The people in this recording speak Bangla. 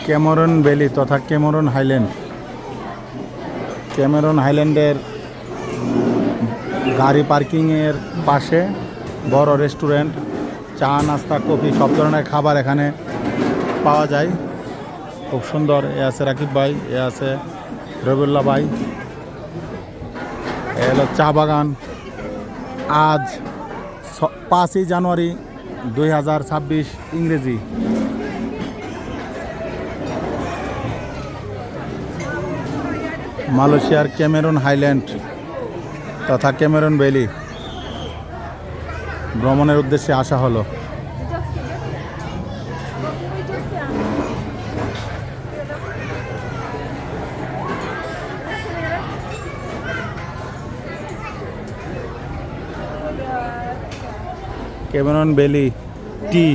ক্যামেরন ভ্যালি তথা ক্যামেরন হাইল্যান্ড। ক্যামেরন হাইল্যান্ডের গাড়ি পার্কিংয়ের পাশে বড় রেস্টুরেন্ট, চা নাস্তা কফি সব ধরনের খাবার এখানে পাওয়া যায়। খুব সুন্দর। এ আছে রাকিব ভাই, এ আছে রবিউল্লাহ ভাই। এ হলো চা বাগান। আজ 5ই জানুয়ারি 2026 ইংরেজি। মালয়েশিয়ার ক্যামেরন হাইল্যান্ড তথা ক্যামেরন ভ্যালি ভ্রমণের উদ্দেশ্যে আসা হলো। ক্যামেরন ভ্যালি টি।